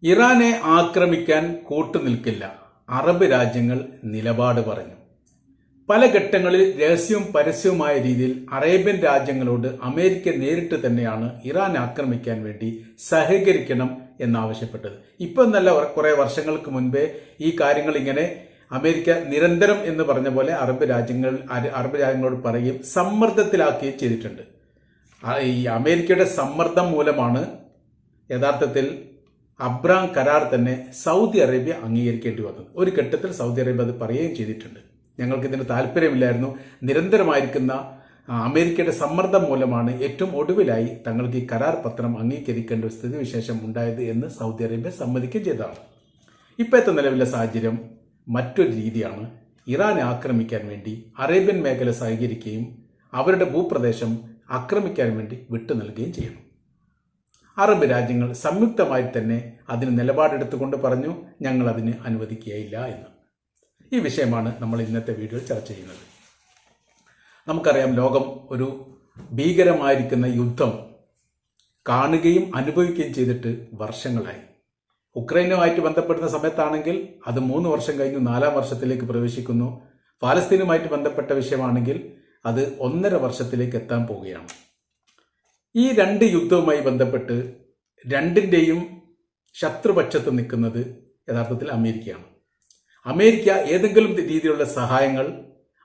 ഇറാനെ ആക്രമിക്കാൻ കൂട്ടുനിൽക്കില്ല. അറബ് രാജ്യങ്ങൾ നിലപാട് പറഞ്ഞു. പല ഘട്ടങ്ങളിൽ രഹസ്യവും പരസ്യവുമായ രീതിയിൽ അറേബ്യൻ രാജ്യങ്ങളോട് അമേരിക്ക നേരിട്ട് തന്നെയാണ് ഇറാൻ ആക്രമിക്കാൻ വേണ്ടി സഹകരിക്കണം എന്നാവശ്യപ്പെട്ടത്. ഇപ്പം എന്നല്ല, കുറെ വർഷങ്ങൾക്ക് മുൻപേ ഈ കാര്യങ്ങൾ ഇങ്ങനെ അമേരിക്ക നിരന്തരം എന്ന് പറഞ്ഞ പോലെ അറബ് രാജ്യങ്ങളോട് പറയുകയും സമ്മർദ്ദത്തിലാക്കുകയും ചെയ്തിട്ടുണ്ട്. ഈ അമേരിക്കയുടെ സമ്മർദ്ദം മൂലമാണ് യഥാർത്ഥത്തിൽ അബ്രാം കരാർ തന്നെ സൗദി അറേബ്യ അംഗീകരിക്കേണ്ടി വന്നത്. ഒരു ഘട്ടത്തിൽ സൗദി അറേബ്യ അത് പറയുകയും ചെയ്തിട്ടുണ്ട്. ഞങ്ങൾക്ക് ഇതിന് താല്പര്യമില്ലായിരുന്നു. നിരന്തരമായിരിക്കുന്ന അമേരിക്കയുടെ സമ്മർദ്ദം മൂലമാണ് ഏറ്റവും ഒടുവിലായി തങ്ങൾക്ക് ഈ കരാർ പത്രം അംഗീകരിക്കേണ്ട ഒരു സ്ഥിതിവിശേഷം ഉണ്ടായത് എന്ന് സൗദി അറേബ്യ സമ്മതിക്കുകയും ചെയ്തതാണ്. ഇപ്പോഴത്തെ നിലവിലെ സാഹചര്യം മറ്റൊരു രീതിയാണ്. ഇറാനെ ആക്രമിക്കാൻ വേണ്ടി അറേബ്യൻ മേഖല സഹകരിക്കുകയും അവരുടെ ഭൂപ്രദേശം ആക്രമിക്കാൻ വേണ്ടി വിട്ടു നൽകുകയും ചെയ്യണം. അറബ് രാജ്യങ്ങൾ സംയുക്തമായി തന്നെ അതിന് നിലപാടെടുത്തുകൊണ്ട് പറഞ്ഞു, ഞങ്ങൾ അതിന് അനുവദിക്കുകയില്ല എന്ന്. ഈ വിഷയമാണ് നമ്മൾ ഇന്നത്തെ വീഡിയോയിൽ ചർച്ച ചെയ്യുന്നത്. നമുക്കറിയാം, ലോകം ഒരു ഭീകരമായിരിക്കുന്ന യുദ്ധം കാണുകയും അനുഭവിക്കുകയും ചെയ്തിട്ട് വർഷങ്ങളായി. ഉക്രൈനുമായിട്ട് ബന്ധപ്പെടുന്ന സമയത്താണെങ്കിൽ അത് 3 വർഷം കഴിഞ്ഞു 4ാം വർഷത്തിലേക്ക് പ്രവേശിക്കുന്നു. പാലസ്തീനുമായിട്ട് ബന്ധപ്പെട്ട വിഷയമാണെങ്കിൽ അത് 1.5 വർഷത്തിലേക്ക് എത്താൻ പോവുകയാണ്. ഈ 2 യുദ്ധവുമായി ബന്ധപ്പെട്ട് രണ്ടിൻ്റെയും ശത്രുപക്ഷത്ത് നിൽക്കുന്നത് യഥാർത്ഥത്തിൽ അമേരിക്കയാണ്. അമേരിക്ക ഏതെങ്കിലും രീതിയിലുള്ള സഹായങ്ങൾ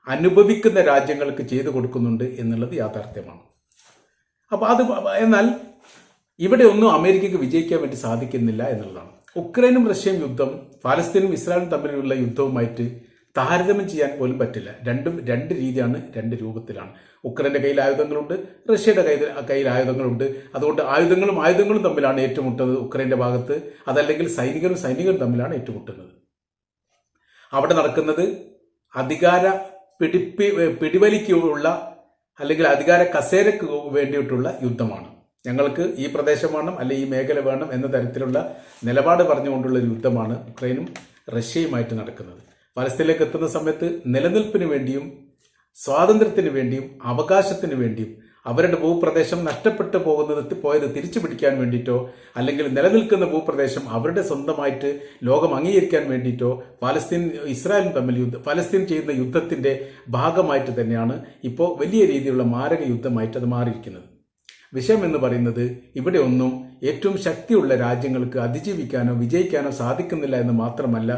അനുഭവിക്കുന്ന രാജ്യങ്ങൾക്ക് ചെയ്തു കൊടുക്കുന്നുണ്ട് എന്നുള്ളത് യാഥാർത്ഥ്യമാണ്. എന്നാൽ ഇവിടെ ഒന്നും അമേരിക്കയ്ക്ക് വിജയിക്കാൻ വേണ്ടി സാധിക്കുന്നില്ല എന്നുള്ളതാണ്. ഉക്രൈനും റഷ്യയും യുദ്ധം പാലസ്തീനും ഇസ്രായേലും തമ്മിലുള്ള യുദ്ധവുമായിട്ട് താരതമ്യം ചെയ്യാൻ പോലും പറ്റില്ല. രണ്ടും 2 രീതിയാണ്, 2 രൂപത്തിലാണ്. ഉക്രൈന്റെ കയ്യിൽ ആയുധങ്ങളുണ്ട്, റഷ്യയുടെ കയ്യിൽ ആയുധങ്ങളുണ്ട്. അതുകൊണ്ട് ആയുധങ്ങളും തമ്മിലാണ് ഏറ്റുമുട്ടുന്നത് ഉക്രൈന്റെ ഭാഗത്ത്. അതല്ലെങ്കിൽ സൈനികരും തമ്മിലാണ് ഏറ്റുമുട്ടുന്നത്. അവിടെ നടക്കുന്നത് അധികാര പിടിവലിക്കുള്ള അല്ലെങ്കിൽ അധികാര കസേരക്ക് വേണ്ടിയിട്ടുള്ള യുദ്ധമാണ്. ഞങ്ങൾക്ക് ഈ പ്രദേശം വേണം, അല്ലെങ്കിൽ ഈ മേഖല വേണം എന്ന തരത്തിലുള്ള നിലപാട് പറഞ്ഞുകൊണ്ടുള്ള ഒരു യുദ്ധമാണ് ഉക്രൈനും റഷ്യയുമായിട്ട് നടക്കുന്നത്. പലസ്തീനിലേക്ക് എത്തുന്ന സമയത്ത് നിലനിൽപ്പിന് വേണ്ടിയും സ്വാതന്ത്ര്യത്തിന് വേണ്ടിയും അവകാശത്തിന് വേണ്ടിയും അവരുടെ ഭൂപ്രദേശം നഷ്ടപ്പെട്ടു പോയത് തിരിച്ചു പിടിക്കാൻ വേണ്ടിയിട്ടോ അല്ലെങ്കിൽ നിലനിൽക്കുന്ന ഭൂപ്രദേശം അവരുടെ സ്വന്തമായിട്ട് ലോകം അംഗീകരിക്കാൻ വേണ്ടിയിട്ടോ ഇസ്രായേലും തമ്മിൽ പലസ്തീൻ ചെയ്യുന്ന യുദ്ധത്തിന്റെ ഭാഗമായിട്ട് തന്നെയാണ് ഇപ്പോൾ വലിയ രീതിയിലുള്ള മാരക യുദ്ധമായിട്ട് അത് മാറിയിരിക്കുന്നത്. വിഷയം എന്ന് പറയുന്നത് ഇവിടെ ഒന്നും ഏറ്റവും ശക്തിയുള്ള രാജ്യങ്ങൾക്ക് അതിജീവിക്കാനോ വിജയിക്കാനോ സാധിക്കുന്നില്ല എന്ന് മാത്രമല്ല,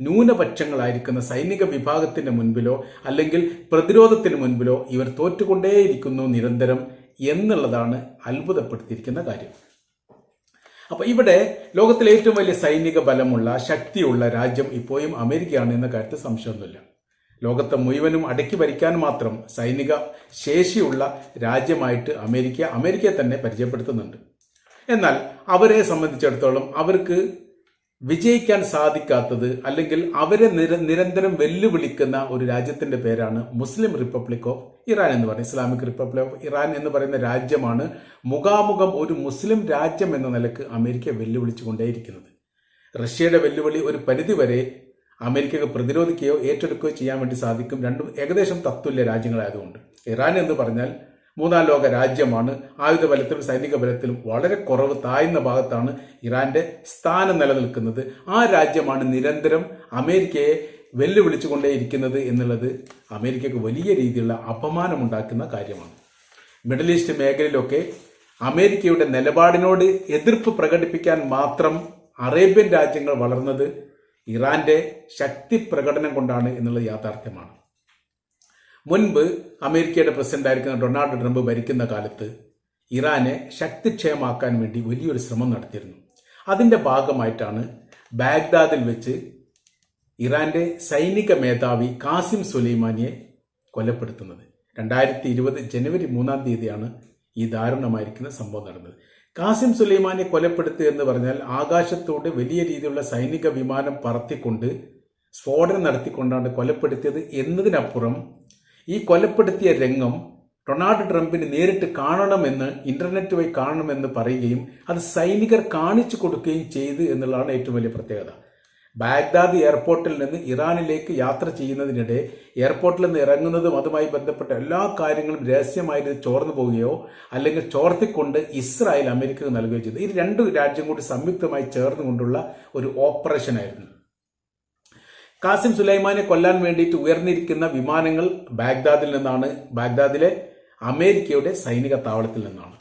ന്യൂനപക്ഷങ്ങളായിരിക്കുന്ന സൈനിക വിഭാഗത്തിന്റെ മുൻപിലോ അല്ലെങ്കിൽ പ്രതിരോധത്തിന് മുൻപിലോ ഇവർ തോറ്റുകൊണ്ടേയിരിക്കുന്നു നിരന്തരം എന്നുള്ളതാണ് അത്ഭുതപ്പെടുത്തിയിരിക്കുന്ന കാര്യം. അപ്പൊ ഇവിടെ ലോകത്തിലെ ഏറ്റവും വലിയ സൈനിക ബലമുള്ള ശക്തിയുള്ള രാജ്യം ഇപ്പോഴും അമേരിക്കയാണ് എന്ന കാര്യത്തിൽ സംശയമൊന്നുമില്ല. ലോകത്തെ മുഴുവനും അടക്കി ഭരിക്കാൻ മാത്രം സൈനിക ശേഷിയുള്ള രാജ്യമായിട്ട് അമേരിക്കയെ തന്നെ പരിചയപ്പെടുത്തുന്നുണ്ട്. എന്നാൽ അവരെ സംബന്ധിച്ചിടത്തോളം അവർക്ക് വിജയിക്കാൻ സാധിക്കാത്തത് അല്ലെങ്കിൽ അവരെ നിരന്തരം വെല്ലുവിളിക്കുന്ന ഒരു രാജ്യത്തിന്റെ പേരാണ് മുസ്ലിം റിപ്പബ്ലിക് ഓഫ് ഇറാൻ എന്ന് പറയുന്നത്. ഇസ്ലാമിക് റിപ്പബ്ലിക് ഓഫ് ഇറാൻ എന്ന് പറയുന്ന രാജ്യമാണ് മുഖാമുഖം ഒരു മുസ്ലിം രാജ്യം എന്ന നിലക്ക് അമേരിക്ക വെല്ലുവിളിച്ചുകൊണ്ടേയിരിക്കുന്നത്. റഷ്യയുടെ വെല്ലുവിളി ഒരു പരിധിവരെ അമേരിക്കക്ക് പ്രതിരോധിക്കുകയോ ഏറ്റെടുക്കുകയോ ചെയ്യാൻ വേണ്ടി സാധിക്കും. രണ്ടും ഏകദേശം തത്തുല്യ രാജ്യങ്ങളായതുകൊണ്ട്. ഇറാൻ എന്ന് പറഞ്ഞാൽ 3ാം ലോക രാജ്യമാണ്. ആയുധ ബലത്തിലും സൈനിക ബലത്തിലും വളരെ കുറവ് താഴ്ന്ന ഭാഗത്താണ് ഇറാന്റെ സ്ഥാനം നിലനിൽക്കുന്നത്. ആ രാജ്യമാണ് നിരന്തരം അമേരിക്കയെ വെല്ലുവിളിച്ചുകൊണ്ടേയിരിക്കുന്നത് എന്നുള്ളത് അമേരിക്കക്ക് വലിയ രീതിയിലുള്ള അപമാനമുണ്ടാക്കുന്ന കാര്യമാണ്. മിഡിൽ ഈസ്റ്റ് മേഖലയിലൊക്കെ അമേരിക്കയുടെ നിലപാടിനോട് എതിർപ്പ് പ്രകടിപ്പിക്കാൻ മാത്രം അറേബ്യൻ രാജ്യങ്ങൾ വളർന്നത് ഇറാന്റെ ശക്തി പ്രകടനം കൊണ്ടാണ് എന്നുള്ളത് യാഥാർത്ഥ്യമാണ്. മുൻപ് അമേരിക്കയുടെ പ്രസിഡന്റായിരിക്കുന്ന ഡൊണാൾഡ് ട്രംപ് ഭരിക്കുന്ന കാലത്ത് ഇറാനെ ശക്തിക്ഷയമാക്കാൻ വേണ്ടി വലിയൊരു ശ്രമം നടത്തിയിരുന്നു. അതിന്റെ ഭാഗമായിട്ടാണ് ബാഗ്ദാദിൽ വെച്ച് ഇറാന്റെ സൈനിക മേധാവി ഖാസിം സുലൈമാനിയെ കൊലപ്പെടുത്തുന്നത്. 2020 ജനുവരി 3-ാം തീയതിയാണ് ഈ ദാരുണമായിരിക്കുന്ന സംഭവം നടന്നത്. ഖാസിം സുലൈമാനെ കൊലപ്പെടുത്തുക എന്ന് പറഞ്ഞാൽ ആകാശത്തോട് വലിയ രീതിയിലുള്ള സൈനിക വിമാനം പറത്തിക്കൊണ്ട് സ്ഫോടനം നടത്തിക്കൊണ്ടാണ് കൊലപ്പെടുത്തിയത് എന്നതിനപ്പുറം ഈ കൊലപ്പെടുത്തിയ രംഗം ഡൊണാൾഡ് ട്രംപിന് നേരിട്ട് കാണണമെന്ന്, ഇന്റർനെറ്റ് വഴി കാണണമെന്ന് പറയുകയും അത് സൈനികർ കാണിച്ചു കൊടുക്കുകയും ചെയ്തു എന്നുള്ളതാണ് ഏറ്റവും വലിയ പ്രത്യേകത. ബാഗ്ദാദ് എയർപോർട്ടിൽ നിന്ന് ഇറാനിലേക്ക് യാത്ര ചെയ്യുന്നതിനിടെ എയർപോർട്ടിൽ നിന്ന് ഇറങ്ങുന്നതും അതുമായി ബന്ധപ്പെട്ട എല്ലാ കാര്യങ്ങളും രഹസ്യമായി ചോർന്നു പോവുകയോ അല്ലെങ്കിൽ ചോർത്തിക്കൊണ്ട് ഇസ്രായേൽ അമേരിക്കക്ക് നൽകുകയോ ചെയ്തു. ഈ രണ്ട് രാജ്യം കൂടി സംയുക്തമായി ചേർന്നുകൊണ്ടുള്ള ഒരു ഓപ്പറേഷൻ ആയിരുന്നു. ഖാസിം സുലൈമാനെ കൊല്ലാൻ വേണ്ടിയിട്ട് ഉയർന്നിരിക്കുന്ന വിമാനങ്ങൾ ബാഗ്ദാദിൽ നിന്നാണ്, ബാഗ്ദാദിലെ അമേരിക്കയുടെ സൈനിക താവളത്തിൽ നിന്നാണ്.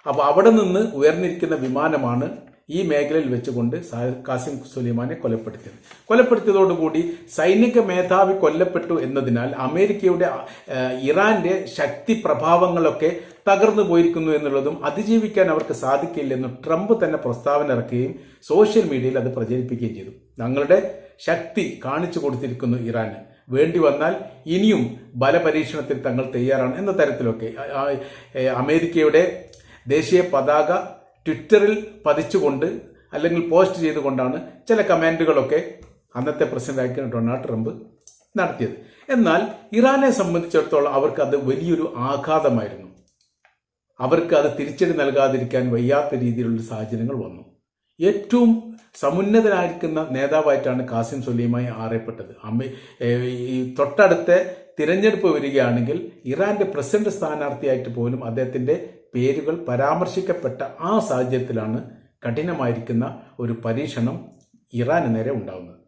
അപ്പോൾ അവിടെ നിന്ന് ഉയർന്നിരിക്കുന്ന വിമാനമാണ് ഈ മേഖലയിൽ വെച്ചുകൊണ്ട് ഖാസിം സുലൈമാനെ കൊലപ്പെടുത്തിയതോടുകൂടി സൈനിക മേധാവി കൊല്ലപ്പെട്ടു എന്നതിനാൽ അമേരിക്കയുടെ ഇറാന്റെ ശക്തി പ്രഭാവങ്ങളൊക്കെ തകർന്നു പോയിരിക്കുന്നു എന്നുള്ളതും അതിജീവിക്കാൻ അവർക്ക് സാധിക്കില്ലെന്നും ട്രംപ് തന്നെ പ്രസ്താവന ഇറക്കുകയും സോഷ്യൽ മീഡിയയിൽ അത് പ്രചരിപ്പിക്കുകയും ചെയ്തു. തങ്ങളുടെ ശക്തി കാണിച്ചു കൊടുത്തിരിക്കുന്നു ഇറാന്, വേണ്ടി വന്നാൽ ഇനിയും ബലപരീക്ഷണത്തിൽ തങ്ങൾ തയ്യാറാണ് എന്ന തരത്തിലൊക്കെ അമേരിക്കയുടെ ദേശീയ പതാക ട്വിറ്ററിൽ പതിച്ചുകൊണ്ട് അല്ലെങ്കിൽ പോസ്റ്റ് ചെയ്തുകൊണ്ടാണ് ചില കമന്റുകളൊക്കെ അന്നത്തെ പ്രസിഡന്റ് ഡൊണാൾഡ് ട്രംപ് നടത്തിയത്. എന്നാൽ ഇറാനെ സംബന്ധിച്ചിടത്തോളം അവർക്ക് അത് വലിയൊരു ആഘാതമായിരുന്നു. അവർക്ക് അത് തിരിച്ചടി നൽകാതിരിക്കാൻ വയ്യാത്ത രീതിയിലുള്ള സാഹചര്യങ്ങൾ വന്നു. ഏറ്റവും സമുന്നതനായിരിക്കുന്ന നേതാവായിട്ടാണ് ഖാസിം സുലൈമാനി അറിയപ്പെട്ടത്. ഈ തൊട്ടടുത്ത തിരഞ്ഞെടുപ്പ് വരികയാണെങ്കിൽ ഇറാന്റെ പ്രസിഡന്റ് സ്ഥാനാർത്ഥിയായിട്ട് പോലും അദ്ദേഹത്തിന്റെ പേരുകൾ പരാമർശിക്കപ്പെട്ട ആ സാഹചര്യത്തിലാണ് കഠിനമായിരിക്കുന്ന ഒരു പരീക്ഷണം ഇറാന് നേരെ ഉണ്ടാവുന്നത്.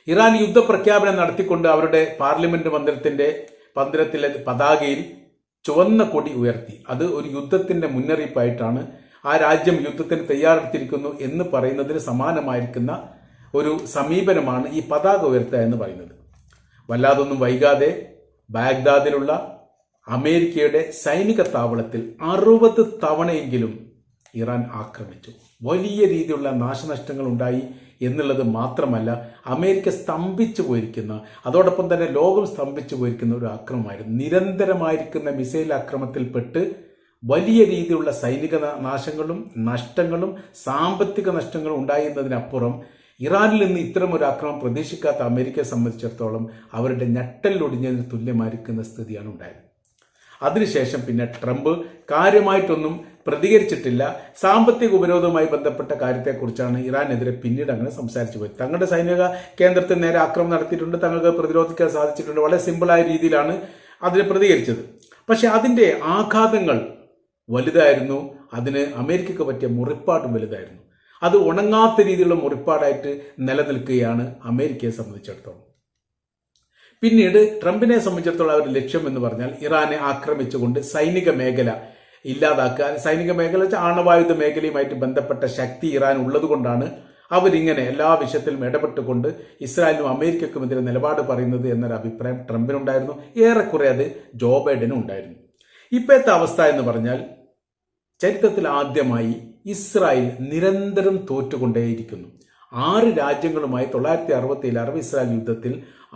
ഇറാൻ യുദ്ധപ്രഖ്യാപനം നടത്തിക്കൊണ്ട് അവരുടെ പാർലമെന്റ് മന്ദിരത്തിലെ പതാകയിൽ ചുവന്ന കൊടി ഉയർത്തി. അത് ഒരു യുദ്ധത്തിന്റെ മുന്നറിയിപ്പായിട്ടാണ്. ആ രാജ്യം യുദ്ധത്തിന് തയ്യാറെടുത്തിരിക്കുന്നു എന്ന് പറയുന്നതിന് സമാനമായിരിക്കുന്ന ഒരു സമീപനമാണ് ഈ പതാക ഉയർത്തുക എന്ന് പറയുന്നത്. വല്ലാതൊന്നും വൈകാതെ ബാഗ്ദാദിലുള്ള അമേരിക്കയുടെ സൈനിക താവളത്തിൽ 60 തവണയെങ്കിലും ഇറാൻ ആക്രമിച്ചു. വലിയ രീതിയിലുള്ള നാശനഷ്ടങ്ങൾ ഉണ്ടായി എന്നുള്ളത് മാത്രമല്ല, അമേരിക്ക സ്തംഭിച്ചു പോയിരിക്കുന്ന, അതോടൊപ്പം തന്നെ ലോകം സ്തംഭിച്ചു പോയിരിക്കുന്ന ഒരു ആക്രമണമായിരുന്നു. നിരന്തരമായിരിക്കുന്ന മിസൈൽ ആക്രമണത്തിൽപ്പെട്ട് വലിയ രീതിയിലുള്ള സൈനിക നാശങ്ങളും നഷ്ടങ്ങളും സാമ്പത്തിക നഷ്ടങ്ങളും ഉണ്ടായിരുന്നതിനപ്പുറം ഇറാനിൽ നിന്ന് ഇത്തരം ഒരു ആക്രമണം പ്രതീക്ഷിക്കാത്ത അമേരിക്കയെ സംബന്ധിച്ചിടത്തോളം അവരുടെ ഞെട്ടലൊടിഞ്ഞതിന് തുല്യമായിരിക്കുന്ന സ്ഥിതിയാണ് ഉണ്ടായത്. അതിനുശേഷം പിന്നെ ട്രംപ് കാര്യമായിട്ടൊന്നും പ്രതികരിച്ചിട്ടില്ല. സാമ്പത്തിക ഉപരോധവുമായി ബന്ധപ്പെട്ട കാര്യത്തെക്കുറിച്ചാണ് ഇറാനെതിരെ പിന്നീട് അങ്ങനെ സംസാരിച്ചു പോയത്. തങ്ങളുടെ സൈനിക കേന്ദ്രത്തിന് നേരെ ആക്രമണം നടത്തിയിട്ടുണ്ട്, തങ്ങൾക്ക് പ്രതിരോധിക്കാൻ സാധിച്ചിട്ടുണ്ട്. വളരെ സിമ്പിളായ രീതിയിലാണ് അതിനെ പ്രതികരിച്ചത്. പക്ഷെ അതിന്റെ ആഘാതങ്ങൾ വലുതായിരുന്നു. അതിന് അമേരിക്കക്ക് പറ്റിയ മുറിപ്പാടും വലുതായിരുന്നു. അത് ഉണങ്ങാത്ത രീതിയിലുള്ള മുറിപ്പാടായിട്ട് നിലനിൽക്കുകയാണ് അമേരിക്കയെ സംബന്ധിച്ചിടത്തോളം. പിന്നീട് ട്രംപിനെ സംബന്ധിച്ചിടത്തോളം അവരുടെ ലക്ഷ്യം എന്ന് പറഞ്ഞാൽ ഇറാനെ ആക്രമിച്ചുകൊണ്ട് സൈനിക മേഖല ഇല്ലാതാക്കുക. സൈനിക മേഖല ആണവായുധ മേഖലയുമായിട്ട് ബന്ധപ്പെട്ട ശക്തി ഇറാൻ ഉള്ളത് കൊണ്ടാണ് അവരിങ്ങനെ എല്ലാ വിഷയത്തിലും ഇടപെട്ടുകൊണ്ട് ഇസ്രായേലിനും അമേരിക്കക്കുമെതിരെ നിലപാട് പറയുന്നത് എന്നൊരു അഭിപ്രായം ട്രംപിനുണ്ടായിരുന്നു. ഏറെക്കുറെ അത് ജോ ബൈഡനും ഉണ്ടായിരുന്നു. ഇപ്പോഴത്തെ അവസ്ഥ എന്ന് പറഞ്ഞാൽ ചരിത്രത്തിൽ ആദ്യമായി ഇസ്രായേൽ നിരന്തരം തോറ്റുകൊണ്ടേയിരിക്കുന്നു. 6 രാജ്യങ്ങളുമായി 1967 അറബ് ഇസ്രായേൽ യുദ്ധത്തിൽ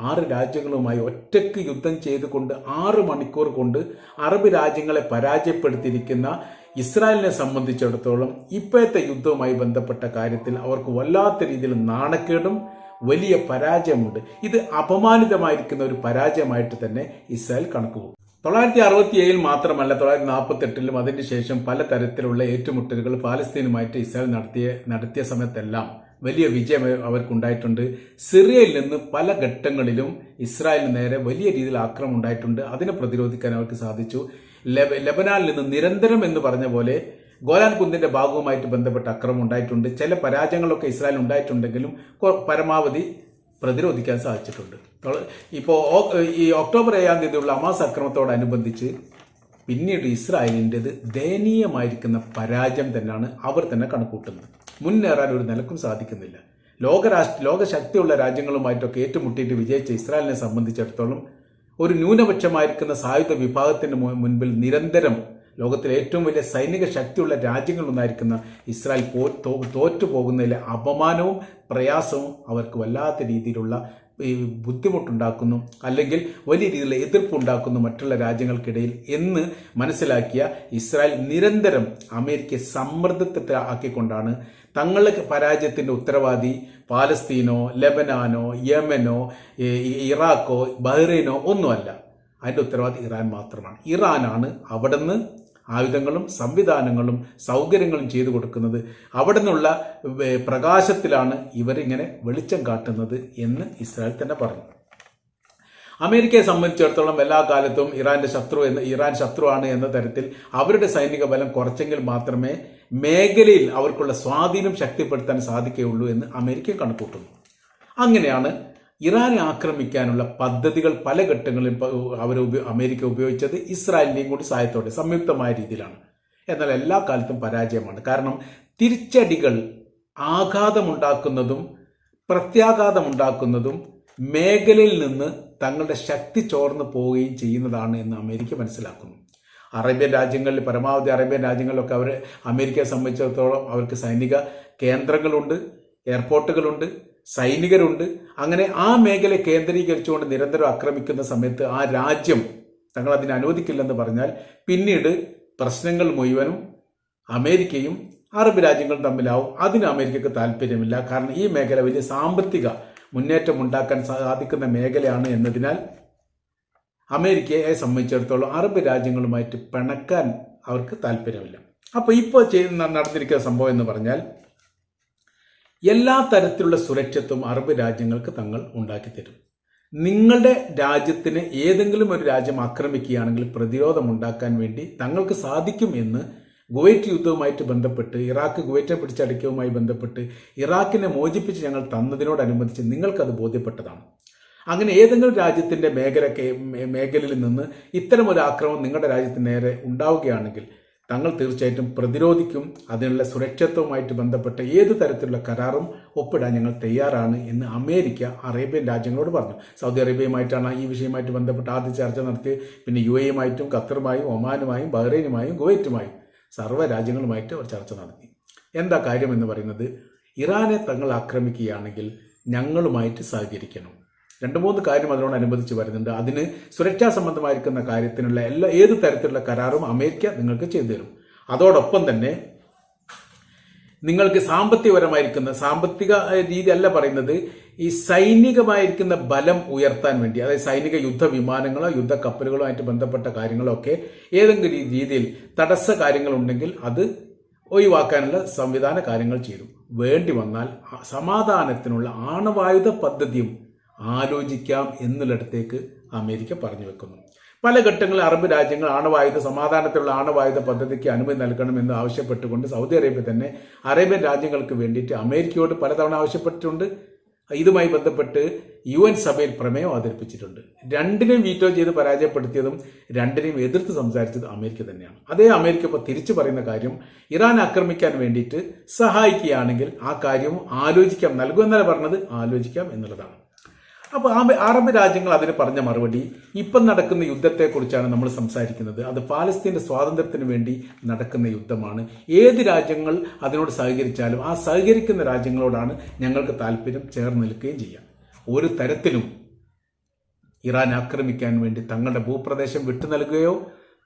6 രാജ്യങ്ങളുമായി ഒറ്റയ്ക്ക് യുദ്ധം ചെയ്തുകൊണ്ട് 6 മണിക്കൂർ കൊണ്ട് അറബ് രാജ്യങ്ങളെ പരാജയപ്പെടുത്തിയിരിക്കുന്ന ഇസ്രായേലിനെ സംബന്ധിച്ചിടത്തോളം ഇപ്പോഴത്തെ യുദ്ധവുമായി ബന്ധപ്പെട്ട കാര്യത്തിൽ അവർക്ക് വല്ലാത്ത രീതിയിൽ നാണക്കേടും വലിയ പരാജയമുണ്ട്. ഇത് അപമാനിതമായിരിക്കുന്ന ഒരു പരാജയമായിട്ട് തന്നെ ഇസ്രായേൽ കണക്കുകൂട്ടും. 1967 മാത്രമല്ല 1948 അതിനുശേഷം പലതരത്തിലുള്ള ഏറ്റുമുട്ടലുകൾ പാലസ്തീനുമായിട്ട് ഇസ്രായേൽ നടത്തിയ സമയത്തെല്ലാം വലിയ വിജയം അവർക്കുണ്ടായിട്ടുണ്ട്. സിറിയയിൽ നിന്ന് പല ഘട്ടങ്ങളിലും ഇസ്രായേലിന് നേരെ വലിയ രീതിയിൽ ആക്രമണം ഉണ്ടായിട്ടുണ്ട്. അതിനെ പ്രതിരോധിക്കാൻ അവർക്ക് സാധിച്ചു. ലെബനാനിൽ നിന്ന് നിരന്തരം എന്ന് പറഞ്ഞ പോലെ ഗോലാൻ കുന്നിന്റെ ഭാഗവുമായിട്ട് ബന്ധപ്പെട്ട ആക്രമണം ഉണ്ടായിട്ടുണ്ട്. ചില പരാജയങ്ങളൊക്കെ ഇസ്രായേൽ ഉണ്ടായിട്ടുണ്ടെങ്കിലും പരമാവധി പ്രതിരോധിക്കാൻ സാധിച്ചിട്ടുണ്ട്. ഇപ്പോൾ ഈ ഒക്ടോബർ 7 തീയതിയുള്ള ഹമാസ് ആക്രമണത്തോടനുബന്ധിച്ച് പിന്നീട് ഇസ്രായേലിൻ്റെത് ദയനീയമായിരിക്കുന്ന പരാജയം തന്നെയാണ് അവർ തന്നെ കണക്കൂട്ടുന്നത്. മുന്നേറാൻ ഒരു നിലക്കും സാധിക്കുന്നില്ല. ലോകശക്തിയുള്ള രാജ്യങ്ങളുമായിട്ടൊക്കെ ഏറ്റുമുട്ടിയിട്ട് വിജയിച്ച ഇസ്രായേലിനെ സംബന്ധിച്ചിടത്തോളം ഒരു ന്യൂനപക്ഷമായിരിക്കുന്ന സായുധ വിഭാഗത്തിന് മുൻപിൽ നിരന്തരം ലോകത്തിലെ ഏറ്റവും വലിയ സൈനിക ശക്തിയുള്ള രാജ്യങ്ങളൊന്നായിരിക്കുന്ന ഇസ്രായേൽ തോറ്റുപോകുന്നതിലെ അപമാനവും പ്രയാസവും അവർക്ക് വല്ലാത്ത രീതിയിലുള്ള ബുദ്ധിമുട്ടുണ്ടാക്കുന്നു, അല്ലെങ്കിൽ വലിയ രീതിയിലുള്ള എതിർപ്പുണ്ടാക്കുന്നു മറ്റുള്ള രാജ്യങ്ങൾക്കിടയിൽ എന്ന് മനസ്സിലാക്കിയ ഇസ്രായേൽ നിരന്തരം അമേരിക്കയെ സമ്മർദ്ദത്തിൽ ആക്കിക്കൊണ്ടാണ് തങ്ങളുടെ പരാജയത്തിന്റെ ഉത്തരവാദി പാലസ്തീനോ ലെബനാനോ യമനോ ഇറാഖോ ബഹ്റൈനോ ഒന്നുമല്ല. അതിന്റെ ഉത്തരവാദി ഇറാൻ മാത്രമാണ്. ഇറാനാണ് അവിടുന്ന് ആയുധങ്ങളും സംവിധാനങ്ങളും സൗകര്യങ്ങളും ചെയ്തു കൊടുക്കുന്നത്. അവിടെ നിന്നുള്ള പ്രകാശത്തിലാണ് ഇവരിങ്ങനെ വെളിച്ചം കാട്ടുന്നത് എന്ന് ഇസ്രായേൽ തന്നെ പറഞ്ഞു. അമേരിക്കയെ സംബന്ധിച്ചിടത്തോളം എല്ലാ കാലത്തും ഇറാൻ ശത്രുവാണ് എന്ന തരത്തിൽ അവരുടെ സൈനിക ബലം കുറച്ചെങ്കിൽ മാത്രമേ മേഖലയിൽ അവർക്കുള്ള സ്വാധീനം ശക്തിപ്പെടുത്താൻ സാധിക്കുകയുള്ളൂ എന്ന് അമേരിക്ക കണക്കൂട്ടുന്നു. അങ്ങനെയാണ് ഇറാനെ ആക്രമിക്കാനുള്ള പദ്ധതികൾ പല ഘട്ടങ്ങളിൽ അമേരിക്ക ഉപയോഗിച്ചത് ഇസ്രായേലിന്റെയും കൂടി സഹായത്തോടെ സംയുക്തമായ രീതിയിലാണ്. എന്നാൽ എല്ലാ കാലത്തും പരാജയമാണ്. കാരണം തിരിച്ചടികൾ ആഘാതമുണ്ടാക്കുന്നതും പ്രത്യാഘാതമുണ്ടാക്കുന്നതും മേഖലയിൽ നിന്ന് തങ്ങളുടെ ശക്തി ചോർന്നു പോവുകയും ചെയ്യുന്നതാണ് എന്ന് അമേരിക്ക മനസ്സിലാക്കുന്നു. അറേബ്യൻ രാജ്യങ്ങളിൽ പരമാവധി അറേബ്യൻ രാജ്യങ്ങളിലൊക്കെ അമേരിക്കയെ സംബന്ധിച്ചിടത്തോളം അവർക്ക് സൈനിക കേന്ദ്രങ്ങളുണ്ട്, എയർപോർട്ടുകളുണ്ട്, സൈനികരുണ്ട്. അങ്ങനെ ആ മേഖല കേന്ദ്രീകരിച്ചുകൊണ്ട് നിരന്തരം ആക്രമിക്കുന്ന സമയത്ത് ആ രാജ്യം തങ്ങൾ അതിനെ അനുവദിക്കില്ലെന്ന് പറഞ്ഞാൽ പിന്നീട് പ്രശ്നങ്ങൾ മുഴുവനും അമേരിക്കയും അറബ് രാജ്യങ്ങളും തമ്മിലാവും. അതിന് അമേരിക്കക്ക് താല്പര്യമില്ല. കാരണം ഈ മേഖല വലിയ സാമ്പത്തിക മുന്നേറ്റം ഉണ്ടാക്കാൻ സാധിക്കുന്ന മേഖലയാണ് എന്നതിനാൽ അമേരിക്കയെ സംബന്ധിച്ചിടത്തോളം അറബ് രാജ്യങ്ങളുമായിട്ട് പിണക്കാൻ അവർക്ക് താല്പര്യമില്ല. അപ്പോൾ ഇപ്പോൾ നടന്നിരിക്കുന്ന സംഭവം എന്ന് പറഞ്ഞാൽ എല്ലാ തരത്തിലുള്ള സുരക്ഷത്വം അറബ് രാജ്യങ്ങൾക്ക് തങ്ങൾ ഉണ്ടാക്കി തരും. നിങ്ങളുടെ രാജ്യത്തിന് ഏതെങ്കിലും ഒരു രാജ്യം ആക്രമിക്കുകയാണെങ്കിൽ പ്രതിരോധം ഉണ്ടാക്കാൻ വേണ്ടി തങ്ങൾക്ക് സാധിക്കും എന്ന് കുവൈറ്റ് യുദ്ധവുമായിട്ട് ബന്ധപ്പെട്ട് ഇറാഖ് കുവൈറ്റെ പിടിച്ചടക്കിയവുമായി ബന്ധപ്പെട്ട് ഇറാഖിനെ മോചിപ്പിച്ച് ഞങ്ങൾ തന്നതിനോടനുബന്ധിച്ച് നിങ്ങൾക്കത് ബോധ്യപ്പെട്ടതാണ്. അങ്ങനെ ഏതെങ്കിലും രാജ്യത്തിന്റെ മേഖലയിൽ നിന്ന് ഇത്തരമൊരു ആക്രമണം നിങ്ങളുടെ രാജ്യത്തിന് നേരെ ഉണ്ടാവുകയാണെങ്കിൽ തങ്ങൾ തീർച്ചയായിട്ടും പ്രതിരോധിക്കും. അതിനുള്ള സുരക്ഷിതത്വവുമായിട്ട് ബന്ധപ്പെട്ട ഏത് തരത്തിലുള്ള കരാറും ഒപ്പിടാൻ ഞങ്ങൾ തയ്യാറാണ് എന്ന് അമേരിക്ക അറേബ്യൻ രാജ്യങ്ങളോട് പറഞ്ഞു. സൗദി അറേബ്യയുമായിട്ടാണ് ഈ വിഷയമായിട്ട് ബന്ധപ്പെട്ട് ആദ്യ ചർച്ച നടത്തിയത്. പിന്നെ UAE-യുമായിട്ടും ഖത്തറുമായും ഒമാനുമായും ബഹ്റൈനുമായും കുവൈറ്റുമായും സർവ്വ രാജ്യങ്ങളുമായിട്ട് അവർ ചർച്ച നടത്തി. എന്താ കാര്യം എന്ന് പറയുന്നത്, ഇറാനെ തങ്ങൾ ആക്രമിക്കുകയാണെങ്കിൽ ഞങ്ങളുമായിട്ട് സഹകരിക്കണം. 2-3 കാര്യം അതിനോടനുബന്ധിച്ച് വരുന്നുണ്ട്. അതിന് സുരക്ഷാ സംബന്ധമായിരിക്കുന്ന കാര്യത്തിനുള്ള ഏത് തരത്തിലുള്ള കരാറും അമേരിക്ക നിങ്ങൾക്ക് ചെയ്തു തരും. അതോടൊപ്പം തന്നെ നിങ്ങൾക്ക് സാമ്പത്തിക രീതി അല്ല പറയുന്നത്, ഈ സൈനികമായിരിക്കുന്ന ബലം ഉയർത്താൻ വേണ്ടി, അതായത് സൈനിക യുദ്ധ വിമാനങ്ങളോ യുദ്ധ കപ്പലുകളോ ആയിട്ട് ബന്ധപ്പെട്ട കാര്യങ്ങളോ ഒക്കെ ഏതെങ്കിലും രീതിയിൽ തടസ്സ കാര്യങ്ങളുണ്ടെങ്കിൽ അത് ഒഴിവാക്കാനുള്ള സംവിധാന കാര്യങ്ങൾ ചെയ്തു. വേണ്ടി വന്നാൽ സമാധാനത്തിനുള്ള ആണവായുധ പദ്ധതിയും ആലോചിക്കാം എന്നുള്ളിടത്തേക്ക് അമേരിക്ക പറഞ്ഞു വെക്കുന്നു. പല ഘട്ടങ്ങളിൽ അറബ് രാജ്യങ്ങൾ സമാധാനത്തിലുള്ള ആണവായുധ പദ്ധതിക്ക് അനുമതി നൽകണമെന്ന് ആവശ്യപ്പെട്ടുകൊണ്ട് സൗദി അറേബ്യ തന്നെ അറേബ്യൻ രാജ്യങ്ങൾക്ക് വേണ്ടിയിട്ട് അമേരിക്കയോട് പലതവണ ആവശ്യപ്പെട്ടിട്ടുണ്ട്. ഇതുമായി ബന്ധപ്പെട്ട് UN സഭയിൽ പ്രമേയം അവതരിപ്പിച്ചിട്ടുണ്ട്. 2നെയും വീറ്റോ ചെയ്ത് പരാജയപ്പെടുത്തിയതും 2നെയും എതിർത്ത് സംസാരിച്ചത് അമേരിക്ക തന്നെയാണ്. അതേ അമേരിക്ക ഇപ്പോൾ തിരിച്ചു പറയുന്ന കാര്യം, ഇറാൻ ആക്രമിക്കാൻ വേണ്ടിയിട്ട് സഹായിക്കുകയാണെങ്കിൽ ആ കാര്യവും ആലോചിക്കാം, നൽകുമെന്നല്ല പറഞ്ഞത്, ആലോചിക്കാം എന്നുള്ളതാണ്. അപ്പോൾ അറബ് രാജ്യങ്ങൾ അതിന് പറഞ്ഞ മറുപടി, ഇപ്പം നടക്കുന്ന യുദ്ധത്തെക്കുറിച്ചാണ് നമ്മൾ സംസാരിക്കുന്നത്. അത് പാലസ്തീന്റെ സ്വാതന്ത്ര്യത്തിന് വേണ്ടി നടക്കുന്ന യുദ്ധമാണ്. ഏത് രാജ്യങ്ങൾ അതിനോട് സഹകരിച്ചാലും ആ സഹകരിക്കുന്ന രാജ്യങ്ങളോടാണ് ഞങ്ങൾക്ക് താല്പര്യം, ചേർന്ന് നിൽക്കുകയും ചെയ്യാം. ഒരു തരത്തിലും ഇറാൻ ആക്രമിക്കാൻ വേണ്ടി തങ്ങളുടെ ഭൂപ്രദേശം വിട്ടു നൽകുകയോ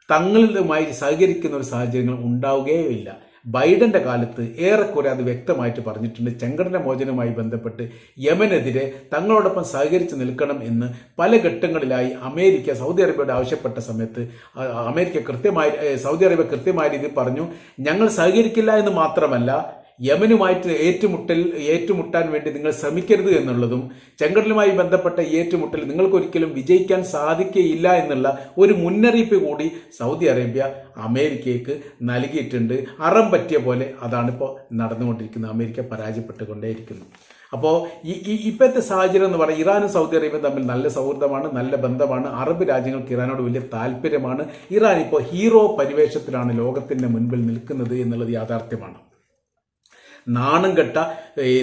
തങ്ങളുമായി സഹകരിക്കുന്ന ഒരു സാഹചര്യങ്ങൾ ഉണ്ടാവുകയോ ഇല്ല. ബൈഡന്റെ കാലത്ത് ഏറെക്കുറെ അത് വ്യക്തമായിട്ട് പറഞ്ഞിട്ടുണ്ട്. ചെങ്കടല മോചനവുമായി ബന്ധപ്പെട്ട് യമനെതിരെ തങ്ങളോടൊപ്പം സഹകരിച്ച് നിൽക്കണം എന്ന് പല ഘട്ടങ്ങളിലായി അമേരിക്ക സൗദി അറേബ്യയോട് ആവശ്യപ്പെട്ട സമയത്ത് സൗദി അറേബ്യ കൃത്യമായ രീതിയിൽ പറഞ്ഞു, ഞങ്ങൾ സഹകരിക്കില്ല എന്ന് മാത്രമല്ല, യമനുമായിട്ട് ഏറ്റുമുട്ടാൻ വേണ്ടി നിങ്ങൾ ശ്രമിക്കരുത് എന്നുള്ളതും ചെങ്കടലുമായി ബന്ധപ്പെട്ട ഏറ്റുമുട്ടൽ നിങ്ങൾക്കൊരിക്കലും വിജയിക്കാൻ സാധിക്കുകയില്ല എന്നുള്ള ഒരു മുന്നറിയിപ്പ് കൂടി സൗദി അറേബ്യ അമേരിക്കയ്ക്ക് നൽകിയിട്ടുണ്ട്. അറം പറ്റിയ പോലെ അതാണിപ്പോൾ നടന്നുകൊണ്ടിരിക്കുന്നത്. അമേരിക്ക പരാജയപ്പെട്ടുകൊണ്ടേയിരിക്കുന്നു. അപ്പോൾ ഇപ്പോഴത്തെ സാഹചര്യം എന്ന് പറയുന്നത് ഇറാനും സൗദി അറേബ്യയും തമ്മിൽ നല്ല സൗഹൃദമാണ്, നല്ല ബന്ധമാണ്. അറബ് രാജ്യങ്ങൾക്ക് ഇറാനോട് വലിയ താല്പര്യമാണ്. ഇറാൻ ഇപ്പോൾ ഹീറോ പരിവേഷത്തിലാണ് ലോകത്തിന്റെ മുൻപിൽ നിൽക്കുന്നത് എന്നുള്ളത് യാഥാർത്ഥ്യമാണ്. നാണം കെട്ട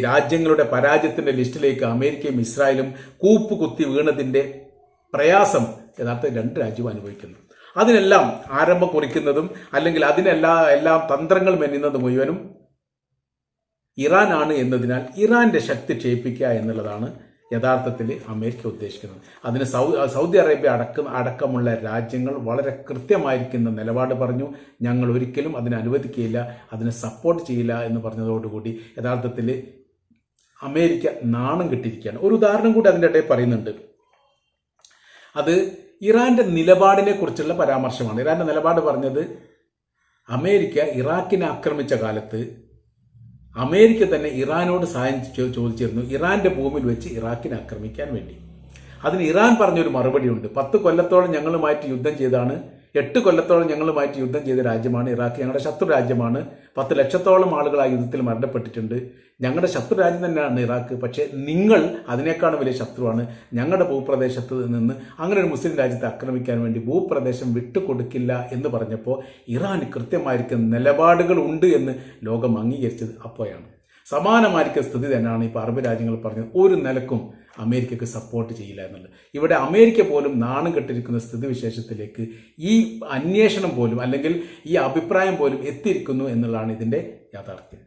രാജ്യങ്ങളുടെ പരാജയത്തിന്റെ ലിസ്റ്റിലേക്ക് അമേരിക്കയും ഇസ്രായേലും കൂപ്പുകുത്തി വീണതിന്റെ പ്രയാസം യഥാർത്ഥ 2 രാജ്യവും അനുഭവിക്കുന്നു. അതിനെല്ലാം ആരംഭം കുറിക്കുന്നതും അല്ലെങ്കിൽ അതിനെല്ലാം തന്ത്രങ്ങൾ മെന്നുന്നത് മുഴുവനും ഇറാനാണ് എന്നതിനാൽ ഇറാന്റെ ശക്തി ക്ഷയിപ്പിക്കുക എന്നുള്ളതാണ് യഥാർത്ഥത്തിൽ അമേരിക്ക ഉദ്ദേശിക്കുന്നത്. അതിന് സൗദി അറേബ്യ അടക്കമുള്ള രാജ്യങ്ങൾ വളരെ കൃത്യമായിരിക്കുന്ന നിലപാട് പറഞ്ഞു. ഞങ്ങൾ ഒരിക്കലും അതിനെ അനുവദിക്കുകയില്ല, അതിനെ സപ്പോർട്ട് ചെയ്യില്ല എന്ന് പറഞ്ഞതോടുകൂടി യഥാർത്ഥത്തിൽ അമേരിക്ക നാണം കെട്ടിയിരിക്കുകയാണ്. ഒരു ഉദാഹരണം കൂടി അതിൻ്റെ ഇടയിൽ പറയുന്നുണ്ട്. അത് ഇറാന്റെ നിലപാടിനെ കുറിച്ചുള്ള പരാമർശമാണ്. ഇറാന്റെ നിലപാട് പറഞ്ഞത്, അമേരിക്ക ഇറാഖിനെ ആക്രമിച്ച കാലത്ത് അമേരിക്ക തന്നെ ഇറാനോട് സഹായം ചോദിച്ചിരുന്നു ഇറാന്റെ ഭൂമിയിൽ വെച്ച് ഇറാഖിനെ ആക്രമിക്കാൻ വേണ്ടി. അതിന് ഇറാൻ പറഞ്ഞൊരു മറുപടിയുണ്ട്. 10 കൊല്ലത്തോളം ഞങ്ങളുമായിട്ട് യുദ്ധം ചെയ്താണ്, 8 കൊല്ലത്തോളം ഞങ്ങളുമായിട്ട് യുദ്ധം ചെയ്ത രാജ്യമാണ് ഇറാഖ്, ഞങ്ങളുടെ ശത്രു രാജ്യമാണ്. 10 ലക്ഷത്തോളം ആളുകൾ ആ യുദ്ധത്തിൽ മരണപ്പെട്ടിട്ടുണ്ട്. ഞങ്ങളുടെ ശത്രു രാജ്യം തന്നെയാണ് ഇറാഖ്. പക്ഷേ നിങ്ങൾ അതിനേക്കാളും വലിയ ശത്രുവാണ്. ഞങ്ങളുടെ ഭൂപ്രദേശത്ത് നിന്ന് അങ്ങനെ ഒരു മുസ്ലിം രാജ്യത്തെ ആക്രമിക്കാൻ വേണ്ടി ഭൂപ്രദേശം വിട്ടുകൊടുക്കില്ല എന്ന് പറഞ്ഞപ്പോൾ ഇറാന് കൃത്യമായിരിക്കുന്ന നിലപാടുകൾ ഉണ്ട് എന്ന് ലോകം അംഗീകരിച്ചത് അപ്പോഴാണ്. സമാനമായിരിക്കുന്ന സ്ഥിതി തന്നെയാണ് ഇപ്പോൾ അറബ് രാജ്യങ്ങൾ പറഞ്ഞത്. ഒരു നിലക്കും അമേരിക്കക്ക് സപ്പോർട്ട് ചെയ്യില്ല എന്നുള്ളത്. ഇവിടെ അമേരിക്ക പോലും നാണം കെട്ടിരിക്കുന്ന സ്ഥിതിവിശേഷത്തിലേക്ക് ഈ അന്വേഷണം പോലും അല്ലെങ്കിൽ ഈ അഭിപ്രായം പോലും എത്തിയിരിക്കുന്നു എന്നുള്ളതാണ് ഇതിൻ്റെ യാഥാർത്ഥ്യം.